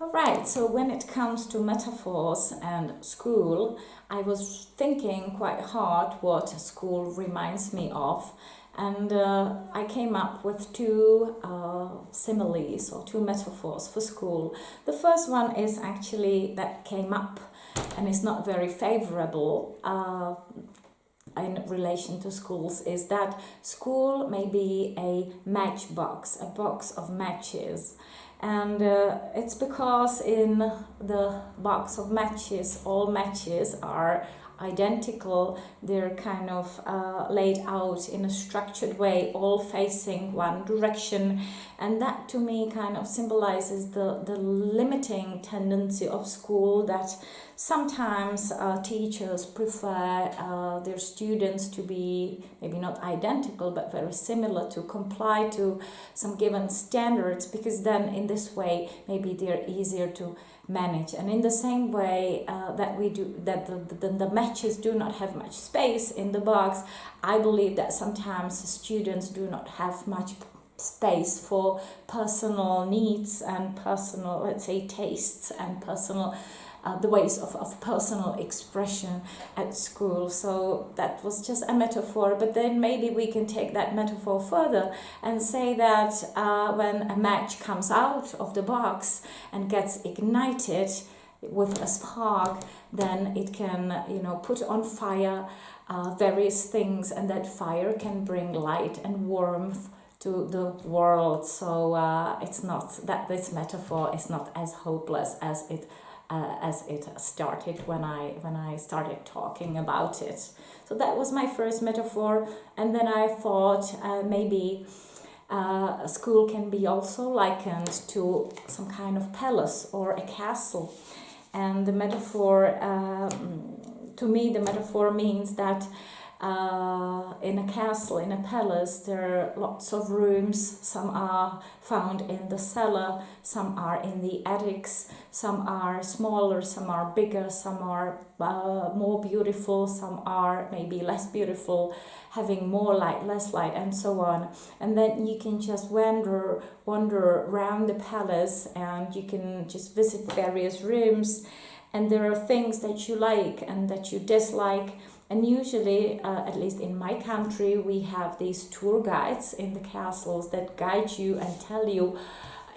All right, so when it comes to metaphors and school, I was thinking quite hard what school reminds me of, and I came up with two similes or two metaphors for school. The first one is actually that came up and is not very favorable in relation to schools, is that school may be a matchbox, a box of matches. And it's because in the box of matches, all matches are identical. They're kind of laid out in a structured way, all facing one direction. And that to me kind of symbolizes the limiting tendency of school, that sometimes teachers prefer their students to be maybe not identical but very similar, to comply to some given standards, because then in this way maybe they're easier to manage. And in the same way that we do that the matches do not have much space in the box, I believe that sometimes students do not have much space for personal needs and personal, let's say, tastes and personal the ways of personal expression at school. So that was just a metaphor, but then maybe we can take that metaphor further and say that when a match comes out of the box and gets ignited with a spark, then it can, put on fire various things, and that fire can bring light and warmth to the world. So it's not that this metaphor is not as hopeless as it started when I started talking about it. So that was my first metaphor, and then I thought maybe school can be also likened to some kind of palace or a castle. And the metaphor, to me, the metaphor means that in a castle, in a palace, there are lots of rooms. Some are found in the cellar, some are in the attics, some are smaller, some are bigger, some are more beautiful, some are maybe less beautiful, having more light, less light, and so on. And then you can just wander around the palace, and you can just visit various rooms, and there are things that you like and that you dislike. And usually, at least in my country, we have these tour guides in the castles that guide you and tell you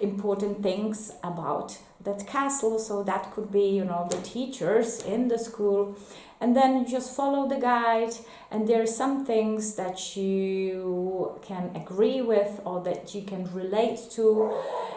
important things about that castle. So that could be, the teachers in the school. And then you just follow the guide, and there are some things that you can agree with or that you can relate to,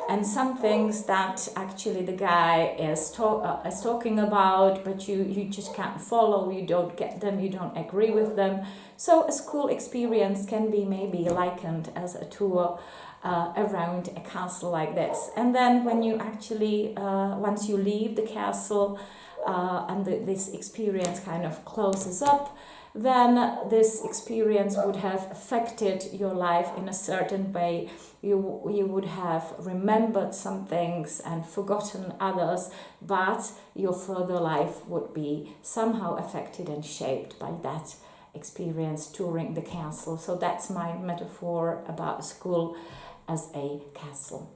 and some things that actually the guy is talking about, but you just can't follow, you don't get them, you don't agree with them. So a school experience can be maybe likened as a tour around a castle like this. And then when you actually, once you leave the castle, and this experience kind of closes up, then this experience would have affected your life in a certain way. You would have remembered some things and forgotten others, but your further life would be somehow affected and shaped by that experience touring the castle. So that's my metaphor about school as a castle.